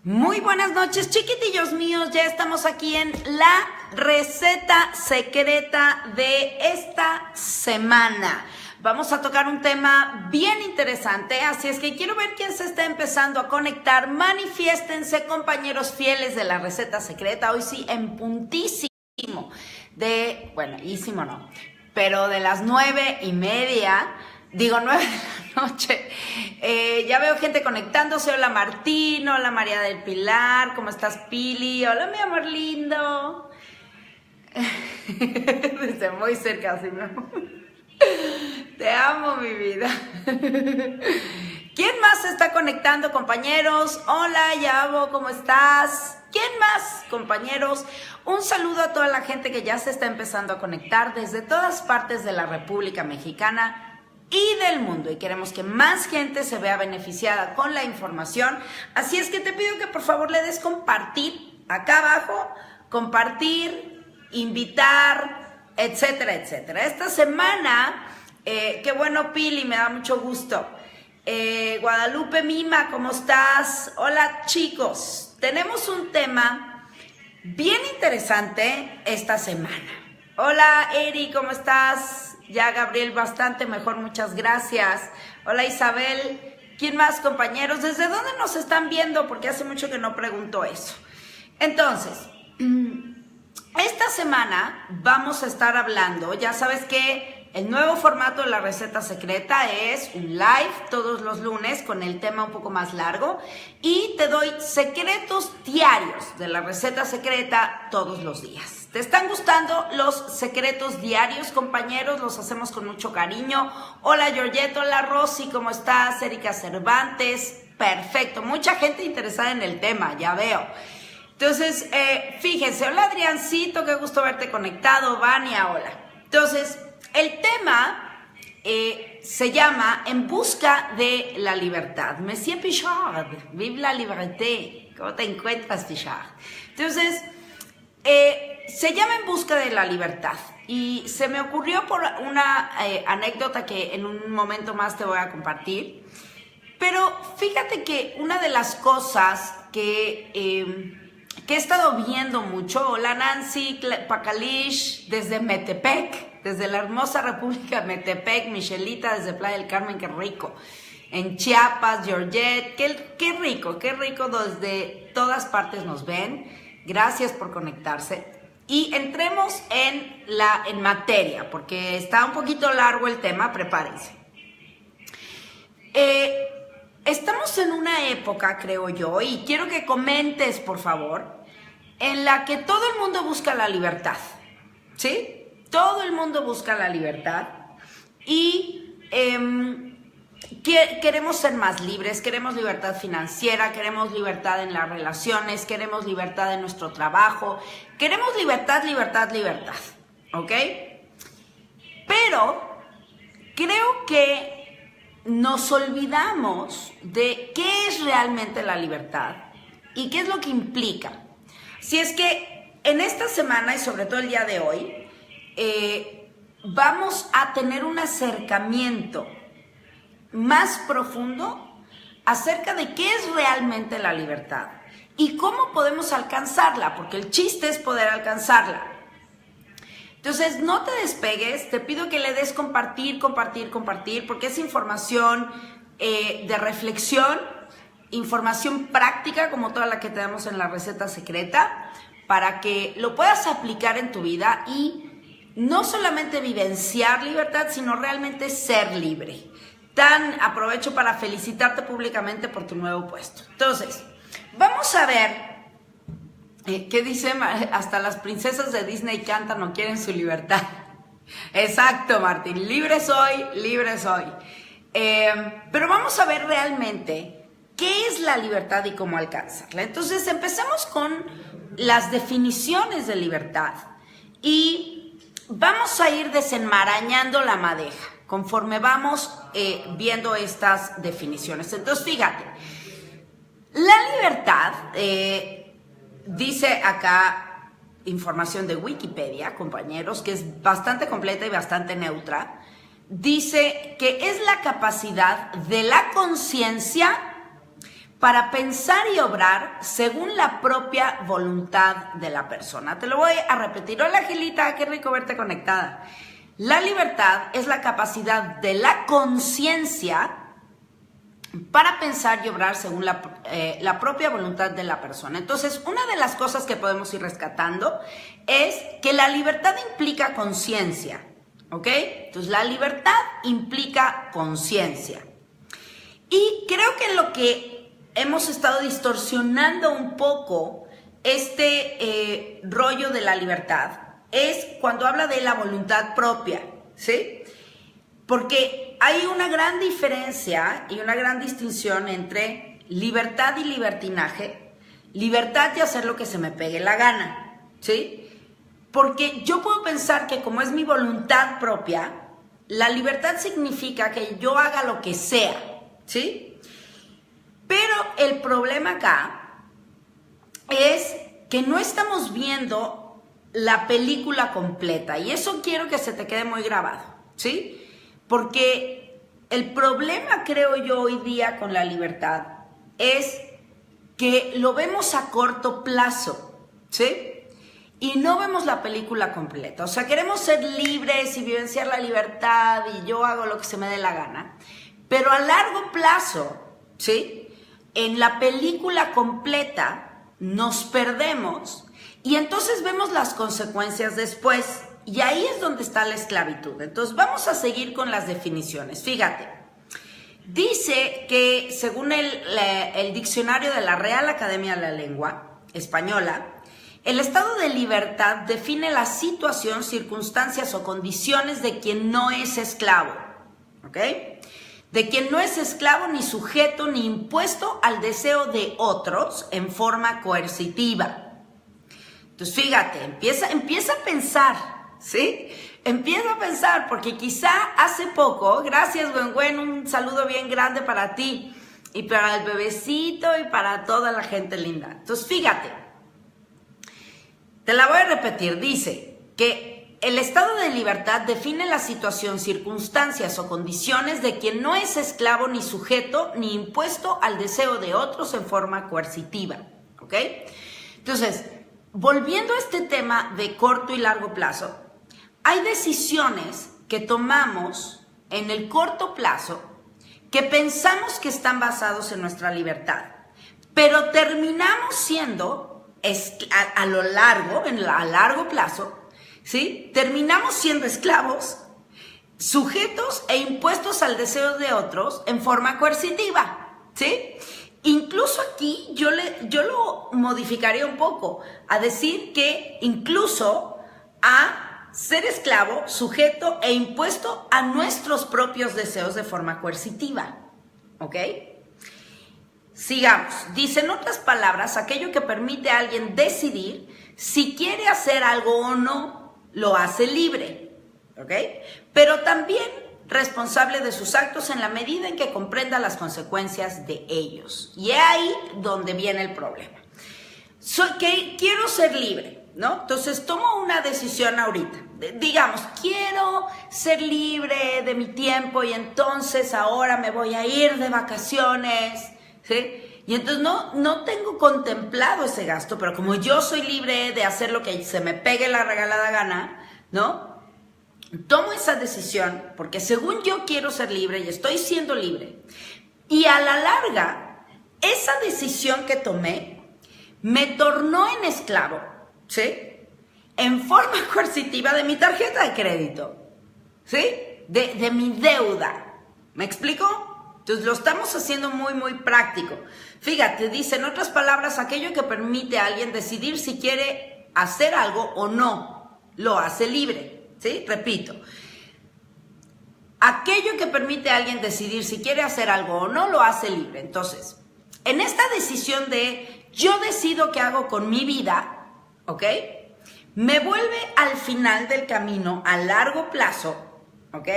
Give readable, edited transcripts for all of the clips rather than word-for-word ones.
Muy buenas noches, chiquitillos míos. Ya estamos aquí en la receta secreta de esta semana. Vamos a tocar un tema bien interesante, así es que quiero ver quién se está empezando a conectar. Manifiéstense, compañeros fieles de la receta secreta. Hoy sí, en puntísimo ísimo no, pero de las 9:30, digo 9 de la noche. Ya veo gente conectándose. Hola Martín, hola María del Pilar, ¿cómo estás Pili? Hola mi amor lindo. Desde muy cerca, así, ¿no? Te amo, mi vida. ¿Quién más se está conectando, compañeros? Hola, Yabo, ¿cómo estás? ¿Quién más, compañeros? Un saludo a toda la gente que ya se está empezando a conectar desde todas partes de la República Mexicana y del mundo. Y queremos que más gente se vea beneficiada con la información. Así es que te pido que por favor le des compartir acá abajo. Compartir, invitar, etcétera, etcétera. Esta semana, qué bueno Pili, me da mucho gusto. Guadalupe Mima, ¿cómo estás? Hola chicos, tenemos un tema bien interesante esta semana. Hola Eri, ¿cómo estás? Ya Gabriel, bastante mejor, muchas gracias. Hola Isabel, ¿quién más, compañeros? ¿Desde dónde nos están viendo? Porque hace mucho que no pregunto eso. Entonces, esta semana vamos a estar hablando, ya sabes que el nuevo formato de la receta secreta es un live todos los lunes con el tema un poco más largo y te doy secretos diarios de la receta secreta todos los días. ¿Te están gustando los secretos diarios, compañeros? Los hacemos con mucho cariño. Hola Georgette, hola Rosy, ¿cómo estás? Erika Cervantes, perfecto, mucha gente interesada en el tema, ya veo. Entonces, fíjense, hola Adriancito, qué gusto verte conectado, Vania, hola. Entonces, el tema se llama En busca de la libertad. Monsieur Pichard, vive la liberté. ¿Cómo te encuentras, Pichard? Entonces, se llama En busca de la libertad. Y se me ocurrió por una anécdota que en un momento más te voy a compartir. Pero fíjate que una de las cosas que he estado viendo mucho, hola Nancy Pacalish, desde Metepec, desde la hermosa República de Metepec, Michelita desde Playa del Carmen, qué rico, en Chiapas, Georgette, qué rico, desde todas partes nos ven, gracias por conectarse. Y entremos en materia, porque está un poquito largo el tema, prepárense. Estamos en una época, creo yo, y quiero que comentes, por favor, en la que todo el mundo busca la libertad, ¿sí? Todo el mundo busca la libertad y queremos ser más libres, queremos libertad financiera, queremos libertad en las relaciones, queremos libertad en nuestro trabajo, queremos libertad, ¿ok? Pero creo que nos olvidamos de qué es realmente la libertad y qué es lo que implica. Si es que en esta semana y sobre todo el día de hoy, vamos a tener un acercamiento más profundo acerca de qué es realmente la libertad y cómo podemos alcanzarla, porque el chiste es poder alcanzarla. Entonces, no te despegues, te pido que le des compartir, porque es información de reflexión, información práctica, como toda la que te damos en la receta secreta, para que lo puedas aplicar en tu vida y no solamente vivenciar libertad, sino realmente ser libre. Aprovecho para felicitarte públicamente por tu nuevo puesto. Entonces, vamos a ver qué dice, hasta las princesas de Disney cantan o quieren su libertad. Exacto, Martín, libre soy. Pero vamos a ver realmente qué es la libertad y cómo alcanzarla. Entonces, empecemos con las definiciones de libertad y vamos a ir desenmarañando la madeja conforme vamos viendo estas definiciones. Entonces, fíjate, la libertad, dice acá información de Wikipedia, compañeros, que es bastante completa y bastante neutra, dice que es la capacidad de la conciencia para pensar y obrar según la propia voluntad de la persona. Te lo voy a repetir. Hola, Gilita, qué rico verte conectada. La libertad es la capacidad de la conciencia para pensar y obrar según la propia voluntad de la persona. Entonces, una de las cosas que podemos ir rescatando es que la libertad implica conciencia, ¿ok? Entonces, la libertad implica conciencia. Y creo que en lo que hemos estado distorsionando un poco este rollo de la libertad es cuando habla de la voluntad propia, ¿sí? Porque hay una gran diferencia y una gran distinción entre libertad y libertinaje, libertad de hacer lo que se me pegue la gana, ¿sí? Porque yo puedo pensar que como es mi voluntad propia, la libertad significa que yo haga lo que sea, ¿sí? Pero el problema acá es que no estamos viendo la película completa y eso quiero que se te quede muy grabado, ¿sí? Porque el problema, creo yo, hoy día con la libertad es que lo vemos a corto plazo, ¿sí? Y no vemos la película completa. O sea, queremos ser libres y vivenciar la libertad y yo hago lo que se me dé la gana. Pero a largo plazo, ¿sí? En la película completa nos perdemos y entonces vemos las consecuencias después. Y ahí es donde está la esclavitud. Entonces vamos a seguir con las definiciones. Fíjate, dice que según el diccionario de la Real Academia de la Lengua Española, el estado de libertad define la situación, circunstancias o condiciones de quien no es esclavo, ¿ok? De quien no es esclavo ni sujeto ni impuesto al deseo de otros en forma coercitiva. Entonces fíjate, empieza a pensar. ¿Sí? Empieza a pensar, porque quizá hace poco, gracias Gwen, un saludo bien grande para ti y para el bebecito y para toda la gente linda. Entonces fíjate, te la voy a repetir, dice que el estado de libertad define la situación, circunstancias o condiciones de quien no es esclavo ni sujeto ni impuesto al deseo de otros en forma coercitiva, ¿ok? Entonces, volviendo a este tema de corto y largo plazo, hay decisiones que tomamos en el corto plazo que pensamos que están basados en nuestra libertad, pero terminamos siendo, a largo plazo, ¿sí? Terminamos siendo esclavos, sujetos e impuestos al deseo de otros en forma coercitiva, ¿sí? Incluso aquí yo lo modificaría un poco a decir que incluso a ser esclavo, sujeto e impuesto a nuestros propios deseos de forma coercitiva, ¿ok? Sigamos. Dice, en otras palabras, aquello que permite a alguien decidir si quiere hacer algo o no, lo hace libre, ¿ok? Pero también responsable de sus actos en la medida en que comprenda las consecuencias de ellos. Y es ahí donde viene el problema. Quiero ser libre, ¿no? Entonces tomo una decisión ahorita. Digamos, quiero ser libre de mi tiempo y entonces ahora me voy a ir de vacaciones, ¿sí? Y entonces no tengo contemplado ese gasto, pero como yo soy libre de hacer lo que se me pegue la regalada gana, ¿no? Tomo esa decisión porque según yo quiero ser libre y estoy siendo libre. Y a la larga, esa decisión que tomé me tornó en esclavo, ¿sí? En forma coercitiva de mi tarjeta de crédito, ¿sí? De mi deuda. ¿Me explico? Entonces lo estamos haciendo muy, muy práctico. Fíjate, dice, en otras palabras, aquello que permite a alguien decidir si quiere hacer algo o no, lo hace libre, ¿sí? Repito. Aquello que permite a alguien decidir si quiere hacer algo o no, lo hace libre. Entonces, en esta decisión de yo decido qué hago con mi vida, ¿ok? Me vuelve al final del camino, a largo plazo, ¿ok?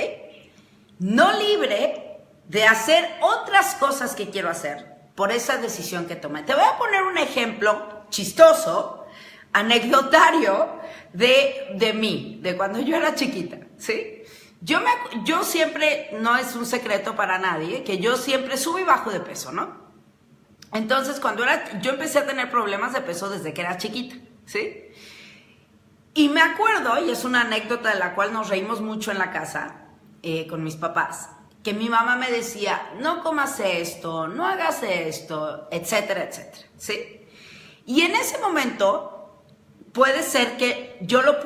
No libre de hacer otras cosas que quiero hacer por esa decisión que tomé. Te voy a poner un ejemplo chistoso, anecdotario de mí, de cuando yo era chiquita, ¿sí? Yo siempre, no es un secreto para nadie, que yo siempre subo y bajo de peso, ¿no? Entonces, yo empecé a tener problemas de peso desde que era chiquita, ¿sí? Y me acuerdo, y es una anécdota de la cual nos reímos mucho en la casa, con mis papás, que mi mamá me decía, no comas esto, no hagas esto, etcétera, etcétera, ¿sí? Y en ese momento, puede ser que yo lo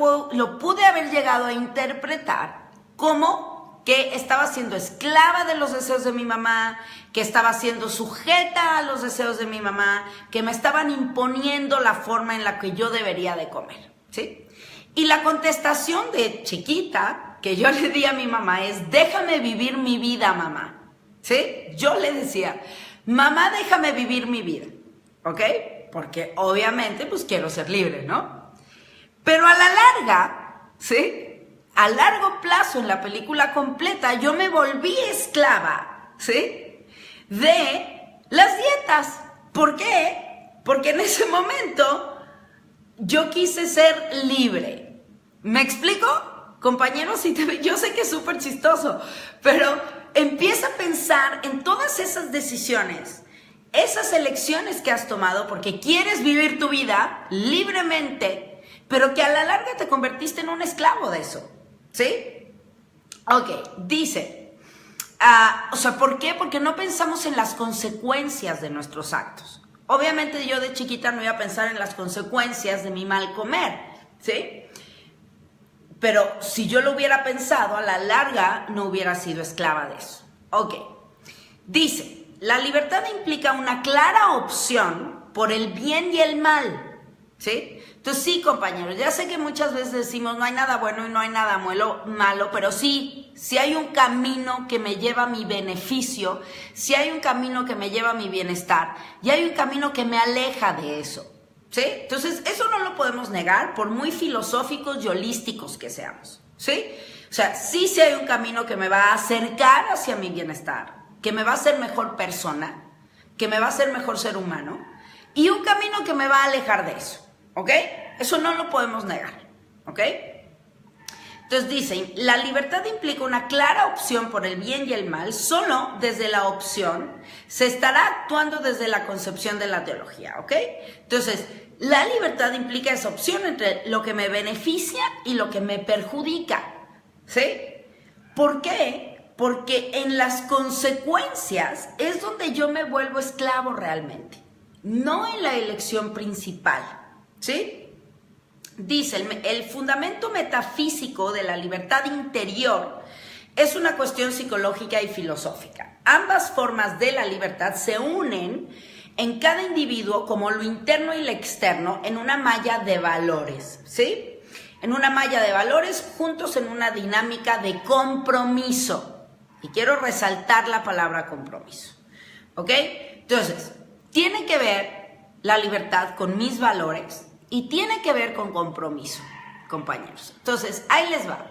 pude haber llegado a interpretar como que estaba siendo esclava de los deseos de mi mamá, que estaba siendo sujeta a los deseos de mi mamá, que me estaban imponiendo la forma en la que yo debería de comer, ¿sí? Y la contestación de chiquita que yo le di a mi mamá es, déjame vivir mi vida, mamá, ¿sí? Yo le decía, mamá, déjame vivir mi vida, ¿ok? Porque obviamente, pues quiero ser libre, ¿no? Pero a la larga, ¿sí? A largo plazo, en la película completa, yo me volví esclava, ¿sí? De las dietas. ¿Por qué? Porque en ese momento yo quise ser libre. ¿Me explico? Compañeros, yo sé que es súper chistoso, pero empieza a pensar en todas esas decisiones, esas elecciones que has tomado porque quieres vivir tu vida libremente, pero que a la larga te convertiste en un esclavo de eso, ¿sí? Ok, dice, ¿por qué? Porque no pensamos en las consecuencias de nuestros actos. Obviamente yo de chiquita no iba a pensar en las consecuencias de mi mal comer, ¿sí? Pero si yo lo hubiera pensado, a la larga no hubiera sido esclava de eso. Ok. Dice, la libertad implica una clara opción por el bien y el mal, ¿sí? Entonces sí, compañeros, ya sé que muchas veces decimos no hay nada bueno y no hay nada malo, pero sí hay un camino que me lleva a mi beneficio, sí hay un camino que me lleva a mi bienestar y hay un camino que me aleja de eso. ¿Sí? Entonces, eso no lo podemos negar por muy filosóficos y holísticos que seamos, ¿sí? O sea, sí hay un camino que me va a acercar hacia mi bienestar, que me va a hacer mejor persona, que me va a hacer mejor ser humano, y un camino que me va a alejar de eso, ¿ok? Eso no lo podemos negar, ¿ok? Entonces dicen, la libertad implica una clara opción por el bien y el mal, solo desde la opción se estará actuando desde la concepción de la teología, ¿ok? Entonces, la libertad implica esa opción entre lo que me beneficia y lo que me perjudica, ¿sí? ¿Por qué? Porque en las consecuencias es donde yo me vuelvo esclavo realmente, no en la elección principal, ¿sí? Dice, el fundamento metafísico de la libertad interior es una cuestión psicológica y filosófica. Ambas formas de la libertad se unen en cada individuo como lo interno y lo externo en una malla de valores, ¿sí? En una malla de valores juntos en una dinámica de compromiso. Y quiero resaltar la palabra compromiso, ¿ok? Entonces, tiene que ver la libertad con mis valores y tiene que ver con compromiso, compañeros. Entonces, ahí les va.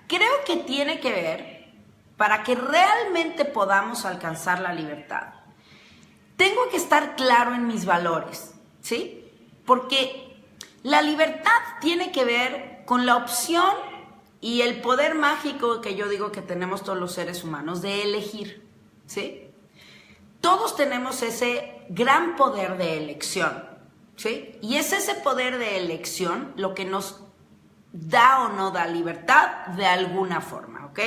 Creo que tiene que ver, para que realmente podamos alcanzar la libertad, tengo que estar claro en mis valores, ¿sí? Porque la libertad tiene que ver con la opción y el poder mágico que yo digo que tenemos todos los seres humanos de elegir, ¿sí? Todos tenemos ese gran poder de elección, ¿sí? Y es ese poder de elección lo que nos da o no da libertad de alguna forma, ¿ok?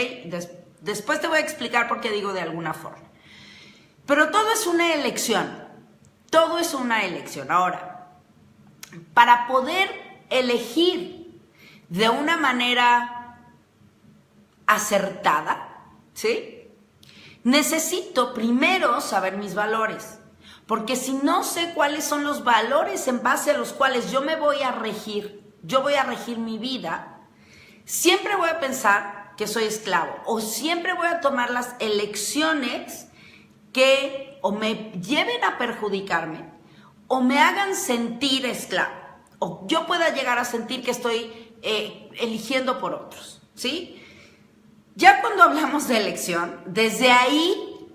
Después te voy a explicar por qué digo de alguna forma. Pero todo es una elección, todo es una elección. Ahora, para poder elegir de una manera acertada, ¿sí? Necesito primero saber mis valores, porque si no sé cuáles son los valores en base a los cuales yo me voy a regir, yo voy a regir mi vida, siempre voy a pensar que soy esclavo o siempre voy a tomar las elecciones que o me lleven a perjudicarme o me hagan sentir esclavo o yo pueda llegar a sentir que estoy eligiendo por otros, ¿sí? Ya cuando hablamos de elección, desde ahí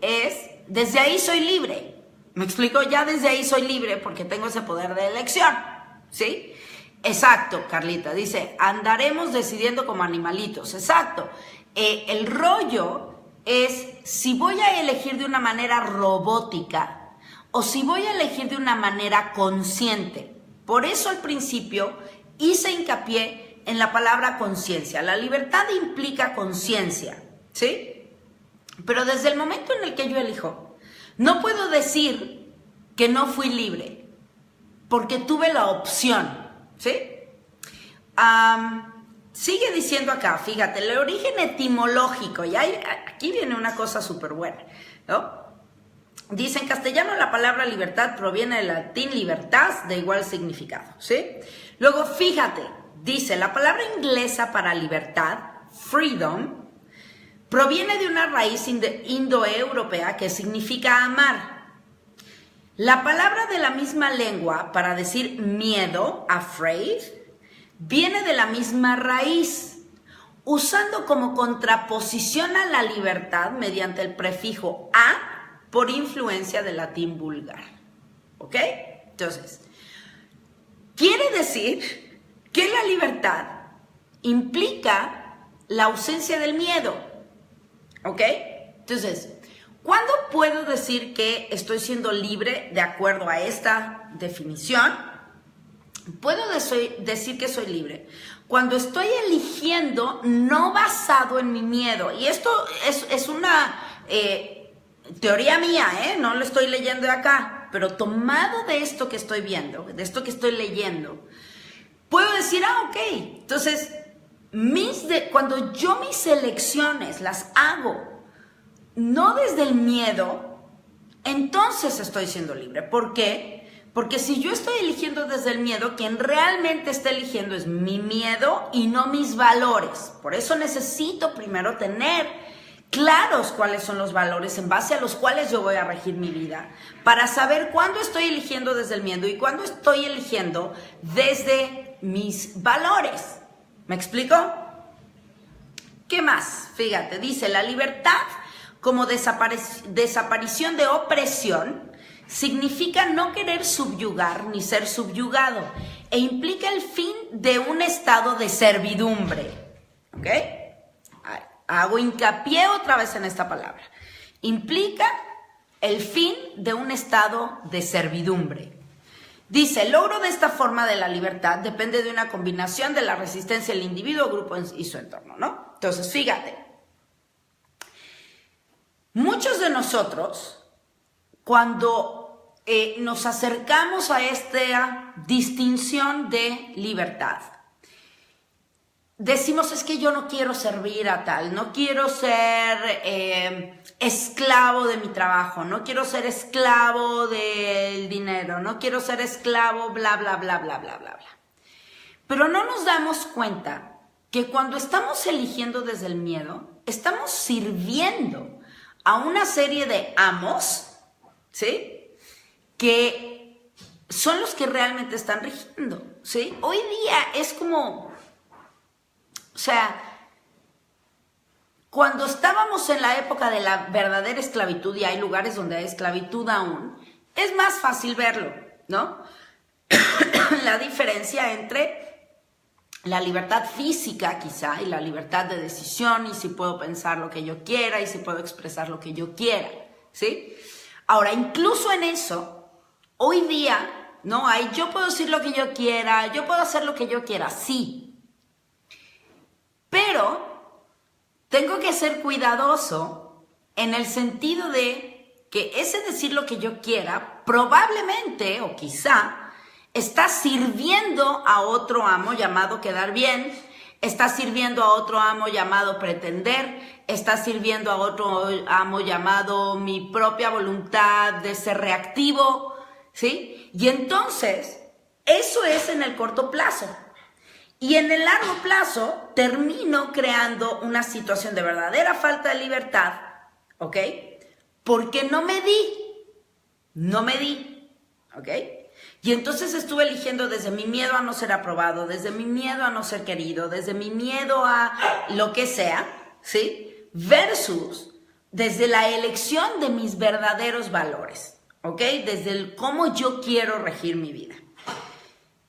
soy libre. ¿Me explico? Ya desde ahí soy libre porque tengo ese poder de elección, ¿sí? Exacto, Carlita, dice, andaremos decidiendo como animalitos. Exacto. El rollo es si voy a elegir de una manera robótica o si voy a elegir de una manera consciente. Por eso al principio hice hincapié en la palabra conciencia. La libertad implica conciencia, ¿sí? Pero desde el momento en el que yo elijo, no puedo decir que no fui libre, porque tuve la opción, ¿sí? Sigue diciendo acá, fíjate, el origen etimológico, y aquí viene una cosa súper buena, ¿no? Dice, en castellano la palabra libertad proviene del latín libertas, de igual significado, ¿sí? Luego, fíjate, dice, la palabra inglesa para libertad, freedom, proviene de una raíz indoeuropea que significa amar. La palabra de la misma lengua para decir miedo, afraid, viene de la misma raíz, usando como contraposición a la libertad mediante el prefijo a, por influencia del latín vulgar. ¿Ok? Entonces, quiere decir que la libertad implica la ausencia del miedo. ¿Ok? Entonces, ¿cuándo puedo decir que estoy siendo libre de acuerdo a esta definición? Puedo decir que soy libre cuando estoy eligiendo no basado en mi miedo. Y esto es una teoría mía, no lo estoy leyendo de acá, pero tomado de esto que estoy viendo, de esto que estoy leyendo, puedo decir, ok, entonces cuando yo mis elecciones las hago no desde el miedo, entonces estoy siendo libre. ¿Por qué? Porque si yo estoy eligiendo desde el miedo, quien realmente está eligiendo es mi miedo y no mis valores. Por eso necesito primero tener claros cuáles son los valores en base a los cuales yo voy a regir mi vida, para saber cuándo estoy eligiendo desde el miedo y cuándo estoy eligiendo desde mis valores. ¿Me explico? ¿Qué más? Fíjate, dice, la libertad como desaparición de opresión significa no querer subyugar ni ser subyugado e implica el fin de un estado de servidumbre. ¿Ok? Hago hincapié otra vez en esta palabra. Implica el fin de un estado de servidumbre. Dice, el logro de esta forma de la libertad depende de una combinación de la resistencia del individuo, grupo y su entorno, ¿no? Entonces, fíjate. Muchos de nosotros, cuando nos acercamos a esta distinción de libertad, decimos, es que yo no quiero servir a tal, no quiero ser esclavo de mi trabajo, no quiero ser esclavo del dinero, no quiero ser esclavo, bla, bla, bla, bla, bla, bla, bla. Pero no nos damos cuenta que cuando estamos eligiendo desde el miedo, estamos sirviendo a una serie de amos, ¿sí? Que son los que realmente están rigiendo, ¿sí? Hoy día es como... O sea, cuando estábamos en la época de la verdadera esclavitud, y hay lugares donde hay esclavitud aún, es más fácil verlo, ¿no? La diferencia entre la libertad física quizá y la libertad de decisión, y si puedo pensar lo que yo quiera y si puedo expresar lo que yo quiera, ¿sí? Ahora, incluso en eso, hoy día, ¿no? Yo puedo decir lo que yo quiera, yo puedo hacer lo que yo quiera, sí. Pero tengo que ser cuidadoso en el sentido de que ese decir lo que yo quiera probablemente o quizá está sirviendo a otro amo llamado quedar bien, está sirviendo a otro amo llamado pretender, está sirviendo a otro amo llamado mi propia voluntad de ser reactivo, ¿sí? Y entonces, eso es en el corto plazo. Y en el largo plazo termino creando una situación de verdadera falta de libertad, ¿ok? Porque no me di, ¿ok? Y entonces estuve eligiendo desde mi miedo a no ser aprobado, desde mi miedo a no ser querido, desde mi miedo a lo que sea, ¿sí? Versus desde la elección de mis verdaderos valores, ¿ok? Desde el cómo yo quiero regir mi vida.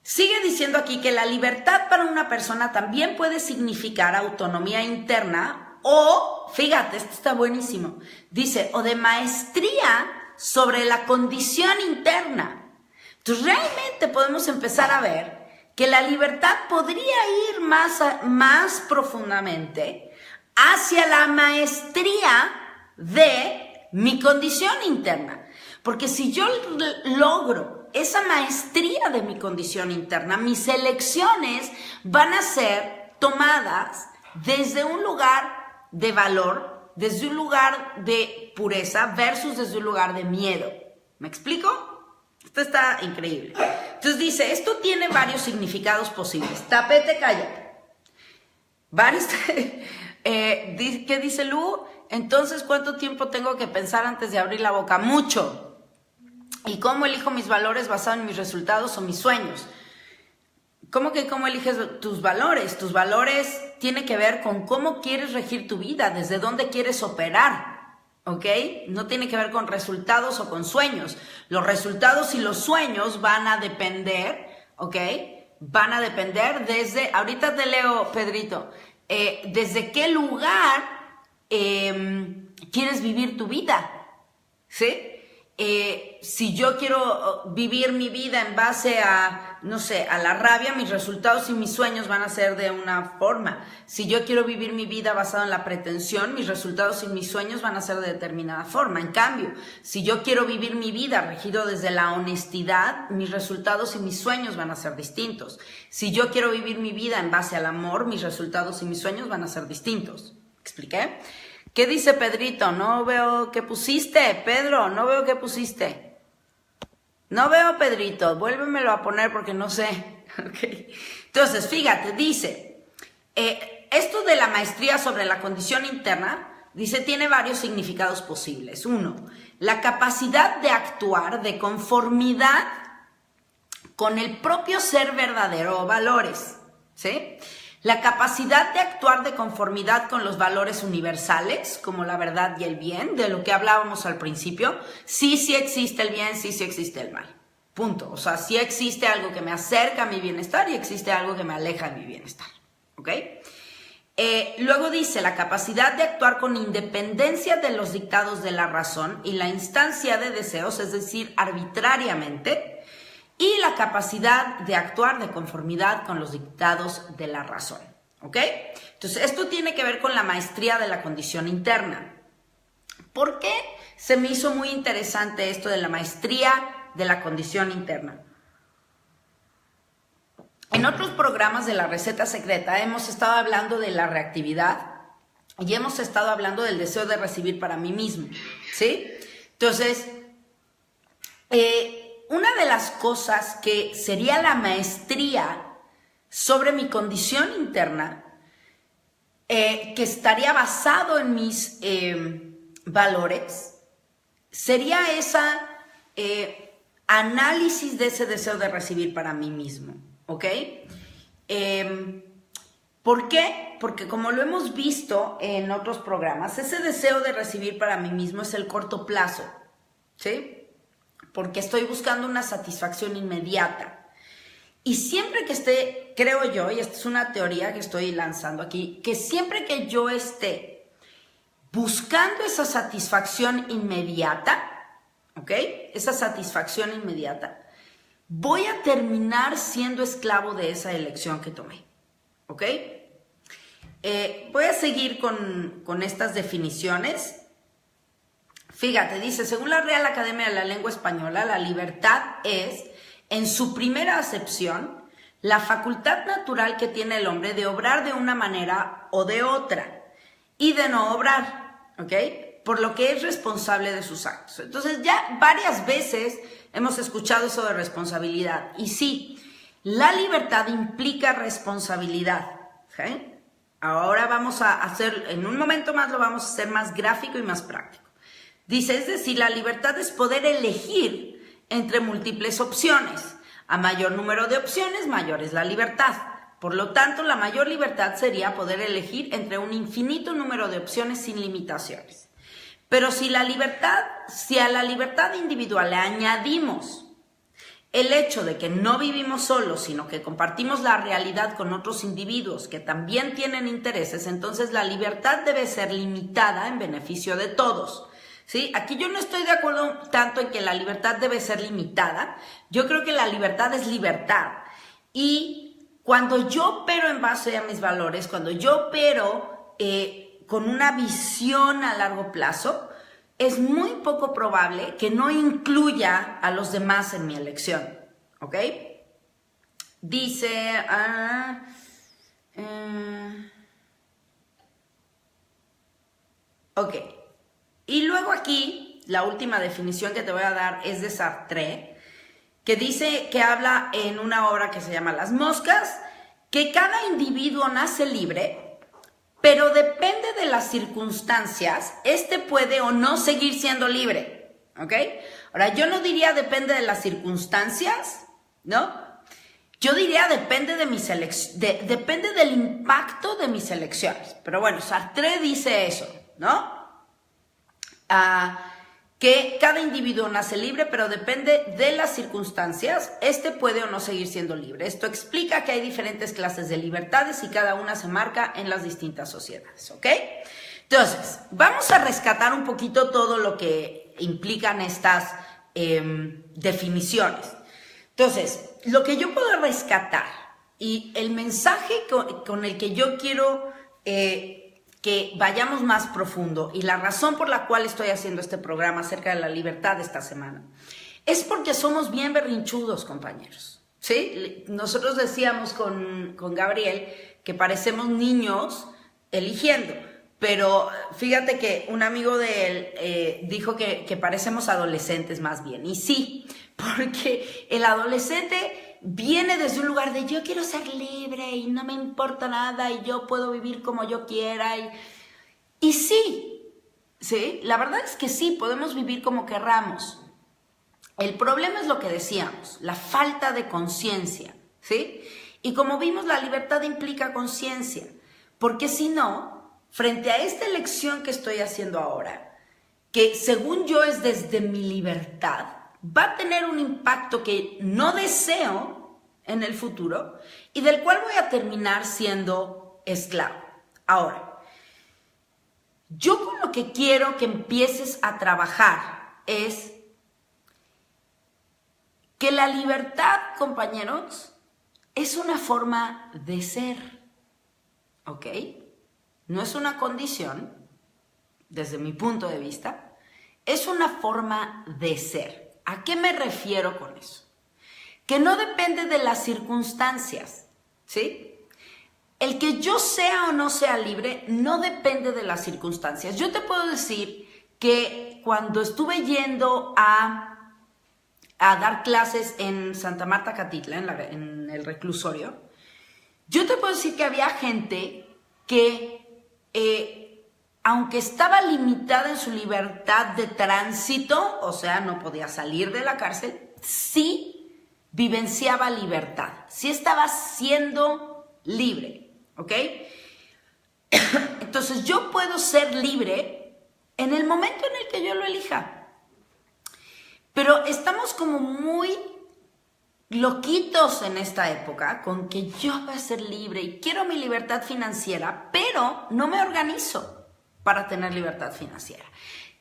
Sigue diciendo aquí que la libertad para una persona también puede significar autonomía interna O, fíjate, esto está buenísimo, dice, o de maestría sobre la condición interna. Entonces realmente podemos empezar a ver que la libertad podría ir más profundamente hacia la maestría de mi condición interna. Porque si yo logro esa maestría de mi condición interna, mis elecciones van a ser tomadas desde un lugar de valor, desde un lugar de pureza versus desde un lugar de miedo. ¿Me explico? Esto está increíble. Entonces dice, esto tiene varios significados posibles. Tapete, cállate. ¿Qué dice Lu? Entonces, ¿cuánto tiempo tengo que pensar antes de abrir la boca? Mucho. ¿Y cómo elijo mis valores basados en mis resultados o mis sueños? ¿Cómo que cómo eliges tus valores? Tus valores tienen que ver con cómo quieres regir tu vida, desde dónde quieres operar. ¿Ok? No tiene que ver con resultados o con sueños. Los resultados y los sueños van a depender, ¿ok? Van a depender desde, ahorita te leo, Pedrito, desde qué lugar quieres vivir tu vida, ¿sí? Si yo quiero vivir mi vida en base a, no sé, a la rabia, mis resultados y mis sueños van a ser de una forma. Si yo quiero vivir mi vida basada en la pretensión, mis resultados y mis sueños van a ser de determinada forma. En cambio, si yo quiero vivir mi vida regido desde la honestidad, mis resultados y mis sueños van a ser distintos. Si yo quiero vivir mi vida en base al amor, mis resultados y mis sueños van a ser distintos. ¿Expliqué? ¿Qué dice Pedrito? No veo qué pusiste, Pedro, no veo qué pusiste. No veo, Pedrito, vuélvemelo a poner porque no sé. Okay. Entonces, fíjate, dice, esto de la maestría sobre la condición interna, dice, tiene varios significados posibles. Uno, la capacidad de actuar de conformidad con el propio ser verdadero o valores, ¿sí? La capacidad de actuar de conformidad con los valores universales, como la verdad y el bien, de lo que hablábamos al principio. Sí existe el bien, sí existe el mal. Punto. O sea, sí existe algo que me acerca a mi bienestar y existe algo que me aleja de mi bienestar. ¿Ok? Luego dice, la capacidad de actuar con independencia de los dictados de la razón y la instancia de deseos, es decir, arbitrariamente, y la capacidad de actuar de conformidad con los dictados de la razón, ¿ok? Entonces, esto tiene que ver con la maestría de la condición interna. ¿Por qué se me hizo muy interesante esto de la maestría de la condición interna? En otros programas de la receta secreta hemos estado hablando de la reactividad y hemos estado hablando del deseo de recibir para mí mismo, ¿sí? Entonces, una de las cosas que sería la maestría sobre mi condición interna, que estaría basado en mis valores, sería esa análisis de ese deseo de recibir para mí mismo, ¿ok? ¿Por qué? Porque como lo hemos visto en otros programas, ese deseo de recibir para mí mismo es el corto plazo, ¿sí? Porque estoy buscando una satisfacción inmediata. Y siempre que esté, creo yo, y esta es una teoría que estoy lanzando aquí, que siempre que yo esté buscando esa satisfacción inmediata, ¿ok? Esa satisfacción inmediata, voy a terminar siendo esclavo de esa elección que tomé, ¿ok? Voy a seguir con estas definiciones. Fíjate, dice, según la Real Academia de la Lengua Española, la libertad es, en su primera acepción, la facultad natural que tiene el hombre de obrar de una manera o de otra y de no obrar, ¿ok? Por lo que es responsable de sus actos. Entonces ya varias veces hemos escuchado eso de responsabilidad. Y sí, la libertad implica responsabilidad, ¿ok? Ahora vamos a hacer, en un momento más lo vamos a hacer más gráfico y más práctico. Dice, es decir, la libertad es poder elegir entre múltiples opciones. A mayor número de opciones, mayor es la libertad. Por lo tanto, la mayor libertad sería poder elegir entre un infinito número de opciones sin limitaciones. Pero si a la libertad individual le añadimos el hecho de que no vivimos solos, sino que compartimos la realidad con otros individuos que también tienen intereses, entonces la libertad debe ser limitada en beneficio de todos. ¿Sí? Aquí yo no estoy de acuerdo tanto en que la libertad debe ser limitada. Yo creo que la libertad es libertad. Y cuando yo opero en base a mis valores, cuando yo opero con una visión a largo plazo, es muy poco probable que no incluya a los demás en mi elección, ¿ok? Dice, ok, y luego aquí, la última definición que te voy a dar es de Sartre, que dice, que habla en una obra que se llama Las moscas, que cada individuo nace libre, pero depende de las circunstancias, este puede o no seguir siendo libre, ¿ok? Ahora, yo no diría depende de las circunstancias, ¿no? Yo diría depende de mis depende del impacto de mis elecciones. Pero bueno, Sartre dice eso, ¿no? Que cada individuo nace libre, pero depende de las circunstancias, este puede o no seguir siendo libre. Esto explica que hay diferentes clases de libertades y cada una se marca en las distintas sociedades, ¿ok? Entonces, vamos a rescatar un poquito todo lo que implican estas definiciones. Entonces, lo que yo puedo rescatar y el mensaje con el que yo quiero que vayamos más profundo y la razón por la cual estoy haciendo este programa acerca de la libertad esta semana es porque somos bien berrinchudos, compañeros, ¿sí? Nosotros decíamos con Gabriel que parecemos niños eligiendo, pero fíjate que un amigo de él dijo que parecemos adolescentes más bien, y sí, porque el adolescente viene desde un lugar de yo quiero ser libre y no me importa nada y yo puedo vivir como yo quiera. Y sí, la verdad es que sí, podemos vivir como querramos. El problema es lo que decíamos, la falta de conciencia, ¿sí? Y como vimos, la libertad implica conciencia, porque si no, frente a esta elección que estoy haciendo ahora, que según yo es desde mi libertad, va a tener un impacto que no deseo en el futuro y del cual voy a terminar siendo esclavo. Ahora, yo con lo que quiero que empieces a trabajar es que la libertad, compañeros, es una forma de ser, ¿ok? No es una condición, desde mi punto de vista, es una forma de ser. ¿A qué me refiero con eso? Que no depende de las circunstancias, ¿sí? El que yo sea o no sea libre no depende de las circunstancias. Yo te puedo decir que cuando estuve yendo a dar clases en Santa Marta Catitla, en el reclusorio, yo te puedo decir que había gente que aunque estaba limitada en su libertad de tránsito, o sea, no podía salir de la cárcel, sí vivenciaba libertad, sí estaba siendo libre, ¿ok? Entonces yo puedo ser libre en el momento en el que yo lo elija, pero estamos como muy loquitos en esta época con que yo voy a ser libre y quiero mi libertad financiera, pero no me organizo para tener libertad financiera.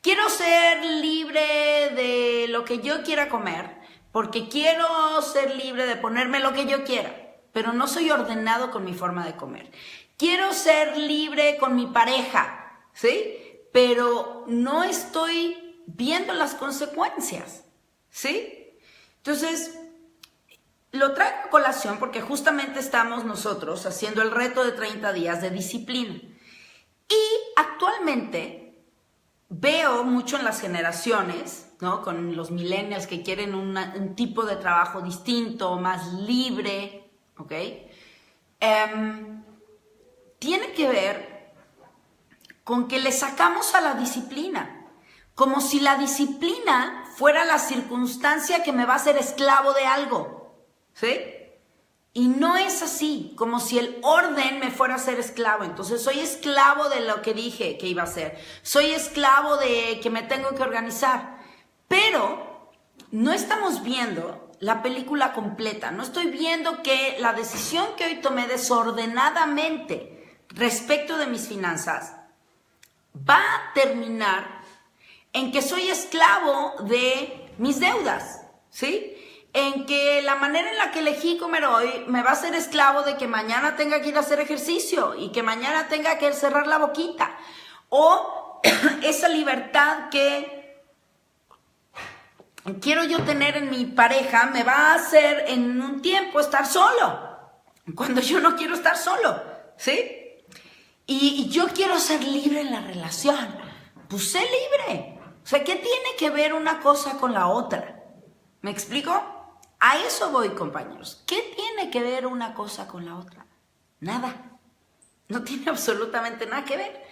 Quiero ser libre de lo que yo quiera comer, porque quiero ser libre de ponerme lo que yo quiera, pero no soy ordenado con mi forma de comer. Quiero ser libre con mi pareja, ¿sí? Pero no estoy viendo las consecuencias, ¿sí? Entonces, lo traigo a colación porque justamente estamos nosotros haciendo el reto de 30 días de disciplina. Y actualmente veo mucho en las generaciones, ¿no? Con los millennials que quieren un tipo de trabajo distinto, más libre, ¿ok? Tiene que ver con que le sacamos a la disciplina, como si la disciplina fuera la circunstancia que me va a hacer esclavo de algo, ¿sí? Y no es así, como si el orden me fuera a ser esclavo. Entonces soy esclavo de lo que dije que iba a hacer. Soy esclavo de que me tengo que organizar. Pero no estamos viendo la película completa. No estoy viendo que la decisión que hoy tomé desordenadamente respecto de mis finanzas va a terminar en que soy esclavo de mis deudas, ¿sí? En que la manera en la que elegí comer hoy me va a hacer esclavo de que mañana tenga que ir a hacer ejercicio y que mañana tenga que cerrar la boquita. O esa libertad que quiero yo tener en mi pareja me va a hacer en un tiempo estar solo, cuando yo no quiero estar solo, ¿sí? Y yo quiero ser libre en la relación. Pues sé libre. O sea, ¿qué tiene que ver una cosa con la otra? ¿Me explico? A eso voy, compañeros. ¿Qué tiene que ver una cosa con la otra? Nada. No tiene absolutamente nada que ver.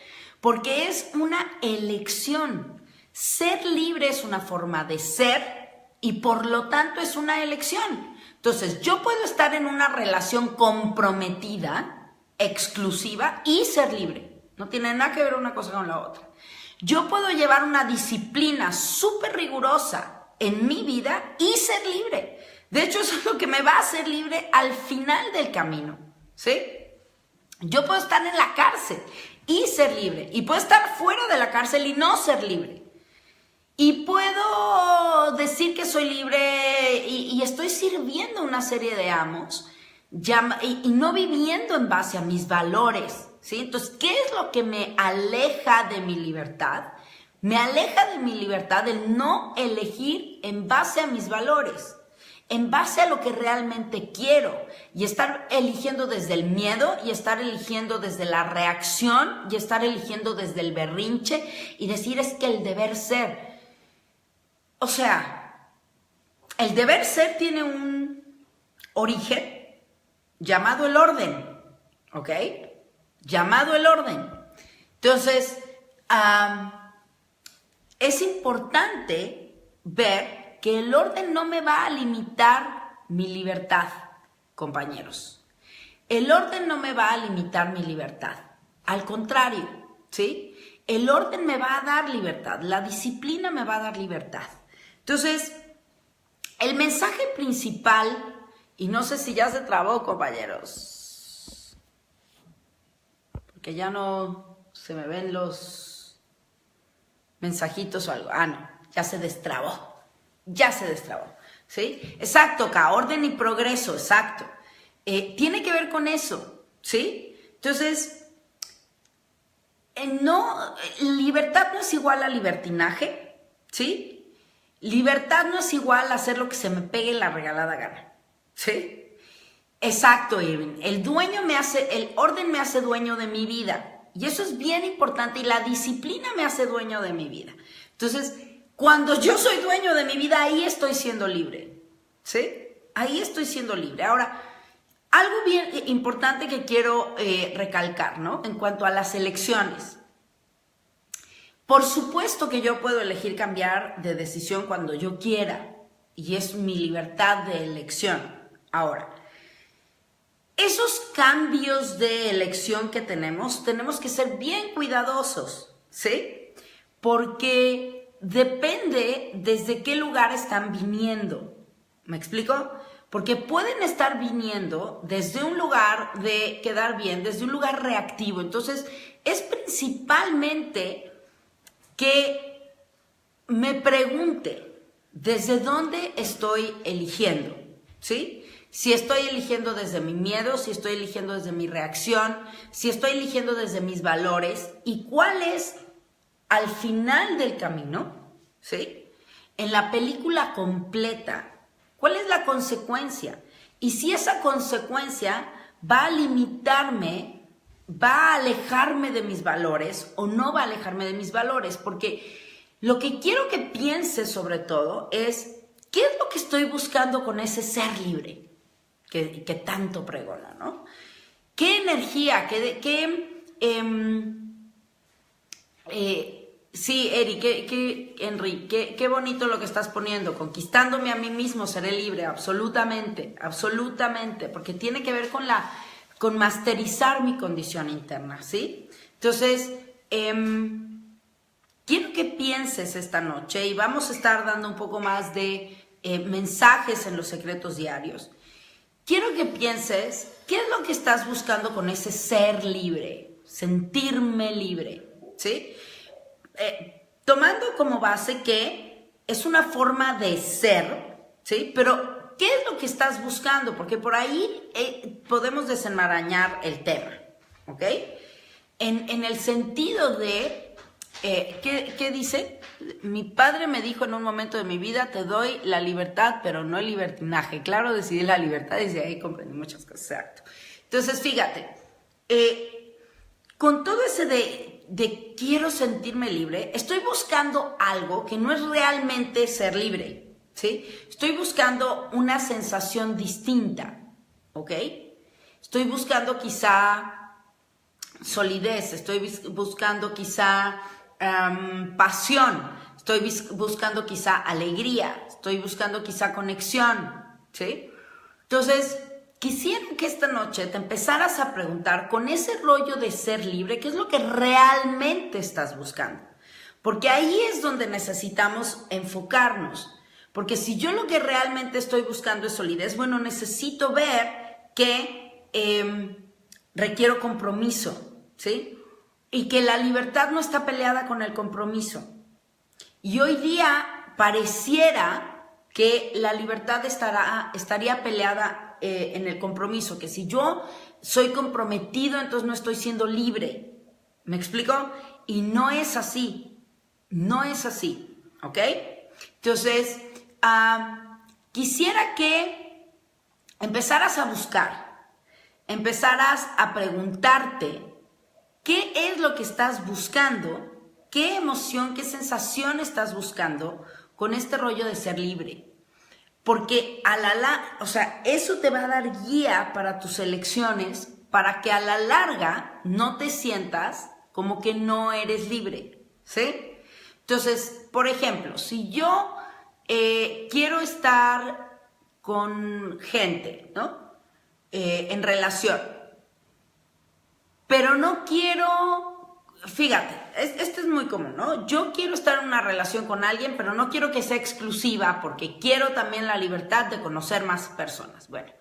Porque es una elección. Ser libre es una forma de ser y por lo tanto es una elección. Entonces, yo puedo estar en una relación comprometida, exclusiva y ser libre. No tiene nada que ver una cosa con la otra. Yo puedo llevar una disciplina súper rigurosa en mi vida y ser libre. De hecho, eso es lo que me va a hacer libre al final del camino, ¿sí? Yo puedo estar en la cárcel y ser libre. Y puedo estar fuera de la cárcel y no ser libre. Y puedo decir que soy libre y estoy sirviendo a una serie de amos y no viviendo en base a mis valores, ¿sí? Entonces, ¿qué es lo que me aleja de mi libertad? Me aleja de mi libertad el no elegir en base a mis valores, en base a lo que realmente quiero y estar eligiendo desde el miedo y estar eligiendo desde la reacción y estar eligiendo desde el berrinche y decir es que el deber ser. O sea, el deber ser tiene un origen llamado el orden, ¿ok? Llamado el orden. Entonces, es importante ver que el orden no me va a limitar mi libertad, compañeros. El orden no me va a limitar mi libertad. Al contrario, ¿sí? El orden me va a dar libertad. La disciplina me va a dar libertad. Entonces, el mensaje principal, y no sé si ya se trabó, compañeros, porque ya no se me ven los mensajitos o algo. No, ya se destrabó. Ya se destrabó, ¿sí? Exacto, acá, orden y progreso, exacto. Tiene que ver con eso, ¿sí? Entonces, libertad no es igual a libertinaje, ¿sí? Libertad no es igual a hacer lo que se me pegue la regalada gana, ¿sí? Exacto, Irving. El orden me hace dueño de mi vida. Y eso es bien importante. Y la disciplina me hace dueño de mi vida. Entonces, cuando yo soy dueño de mi vida, ahí estoy siendo libre, ¿sí? Ahí estoy siendo libre. Ahora, algo bien importante que quiero recalcar, ¿no? En cuanto a las elecciones. Por supuesto que yo puedo elegir cambiar de decisión cuando yo quiera. Y es mi libertad de elección. Ahora, esos cambios de elección que tenemos que ser bien cuidadosos, ¿sí? Porque depende desde qué lugar están viniendo. ¿Me explico? Porque pueden estar viniendo desde un lugar de quedar bien, desde un lugar reactivo. Entonces, es principalmente que me pregunte desde dónde estoy eligiendo, ¿sí? Si estoy eligiendo desde mi miedo, si estoy eligiendo desde mi reacción, si estoy eligiendo desde mis valores y cuál es al final del camino, ¿sí? En la película completa, ¿cuál es la consecuencia? Y si esa consecuencia va a limitarme, va a alejarme de mis valores o no va a alejarme de mis valores, porque lo que quiero que pienses sobre todo es, ¿qué es lo que estoy buscando con ese ser libre que tanto pregona, ¿no? ¿Qué energía, sí, Eri, Henry, qué bonito lo que estás poniendo. Conquistándome a mí mismo seré libre, absolutamente, absolutamente, porque tiene que ver con masterizar mi condición interna, ¿sí? Entonces, quiero que pienses esta noche y vamos a estar dando un poco más de mensajes en los secretos diarios, quiero que pienses qué es lo que estás buscando con ese ser libre, sentirme libre, ¿sí? Tomando como base que es una forma de ser, ¿sí? Pero, ¿qué es lo que estás buscando? Porque por ahí podemos desenmarañar el tema, ¿ok? En el sentido de, ¿qué dice? Mi padre me dijo en un momento de mi vida, te doy la libertad, pero no el libertinaje. Claro, decidí la libertad y desde ahí comprendí muchas cosas, exacto. Entonces, fíjate, con todo ese de quiero sentirme libre, estoy buscando algo que no es realmente ser libre, ¿sí? Estoy buscando una sensación distinta, ¿ok? Estoy buscando quizá solidez, estoy buscando quizá pasión, estoy buscando quizá alegría, estoy buscando quizá conexión, ¿sí? Entonces, quisiera que esta noche te empezaras a preguntar con ese rollo de ser libre, ¿qué es lo que realmente estás buscando? Porque ahí es donde necesitamos enfocarnos. Porque si yo lo que realmente estoy buscando es solidez, bueno, necesito ver que requiero compromiso, ¿sí? Y que la libertad no está peleada con el compromiso. Y hoy día pareciera que la libertad estaría peleada en el compromiso, que si yo soy comprometido, entonces no estoy siendo libre. ¿Me explico? Y no es así. No es así, ¿ok? Entonces, quisiera que empezaras a buscar, empezaras a preguntarte qué es lo que estás buscando, qué emoción, qué sensación estás buscando con este rollo de ser libre. Porque o sea, eso te va a dar guía para tus elecciones, para que a la larga no te sientas como que no eres libre, ¿sí? Entonces, por ejemplo, si yo quiero estar con gente, ¿no? En relación, pero no quiero, fíjate, esto es muy común, ¿no? Yo quiero estar en una relación con alguien, pero no quiero que sea exclusiva porque quiero también la libertad de conocer más personas. Bueno,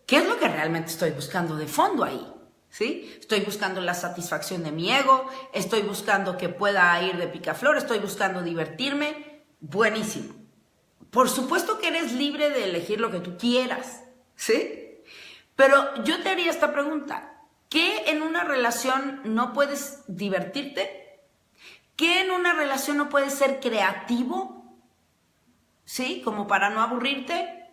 ¿qué es lo que realmente estoy buscando de fondo ahí? ¿Sí? Estoy buscando la satisfacción de mi ego, estoy buscando que pueda ir de picaflor, estoy buscando divertirme. Buenísimo. Por supuesto que eres libre de elegir lo que tú quieras, ¿sí? Pero yo te haría esta pregunta. ¿Qué en una relación no puedes divertirte? ¿Qué en una relación no puedes ser creativo? ¿Sí? Como para no aburrirte.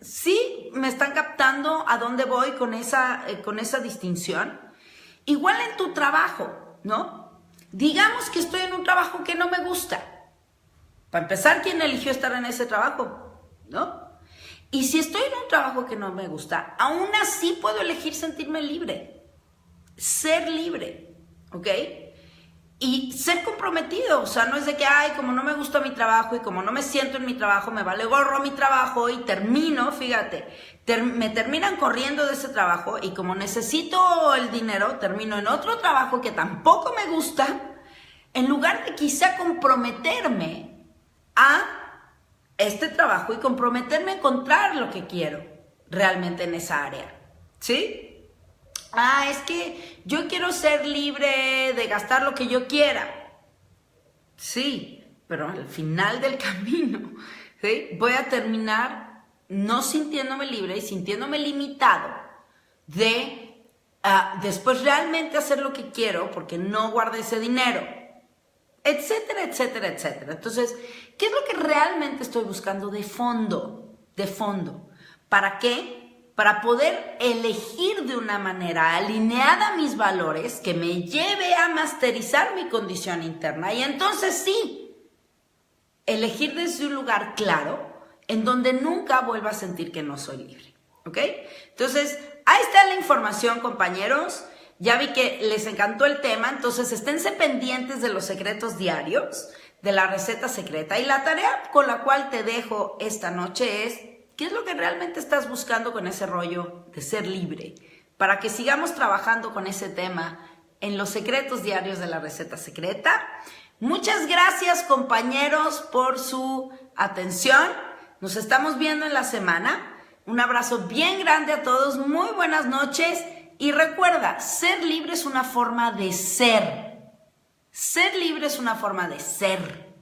¿Sí me están captando a dónde voy con esa distinción? Igual en tu trabajo, ¿no? Digamos que estoy en un trabajo que no me gusta. Para empezar, ¿quién eligió estar en ese trabajo? ¿No? Y si estoy en un trabajo que no me gusta, aún así puedo elegir sentirme libre. Ser libre, ¿ok? Y ser comprometido, o sea, no es de que, ay, como no me gusta mi trabajo y como no me siento en mi trabajo, me vale gorro mi trabajo y termino, fíjate, me terminan corriendo de ese trabajo y como necesito el dinero, termino en otro trabajo que tampoco me gusta, en lugar de quizá comprometerme a este trabajo y comprometerme a encontrar lo que quiero realmente en esa área, ¿sí? Es que yo quiero ser libre de gastar lo que yo quiera. Sí, pero al final del camino, ¿sí? Voy a terminar no sintiéndome libre y sintiéndome limitado de después realmente hacer lo que quiero porque no guardé ese dinero, etcétera, etcétera, etcétera. Entonces, ¿qué es lo que realmente estoy buscando de fondo? De fondo. ¿Para qué? Para poder elegir de una manera alineada a mis valores que me lleve a masterizar mi condición interna. Y entonces sí, elegir desde un lugar claro en donde nunca vuelva a sentir que no soy libre. ¿Ok? Entonces, ahí está la información, compañeros. Ya vi que les encantó el tema, entonces esténse pendientes de los secretos diarios, de la receta secreta. Y la tarea con la cual te dejo esta noche es, ¿qué es lo que realmente estás buscando con ese rollo de ser libre? Para que sigamos trabajando con ese tema en los secretos diarios de la receta secreta. Muchas gracias, compañeros, por su Atención, nos estamos viendo en la semana. Un abrazo bien grande a todos, muy buenas noches. Y recuerda, ser libre es una forma de ser. Ser libre es una forma de ser.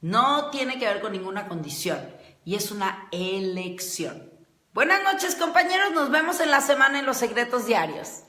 No tiene que ver con ninguna condición y es una elección. Buenas noches, compañeros. Nos vemos en la semana en Los Secretos Diarios.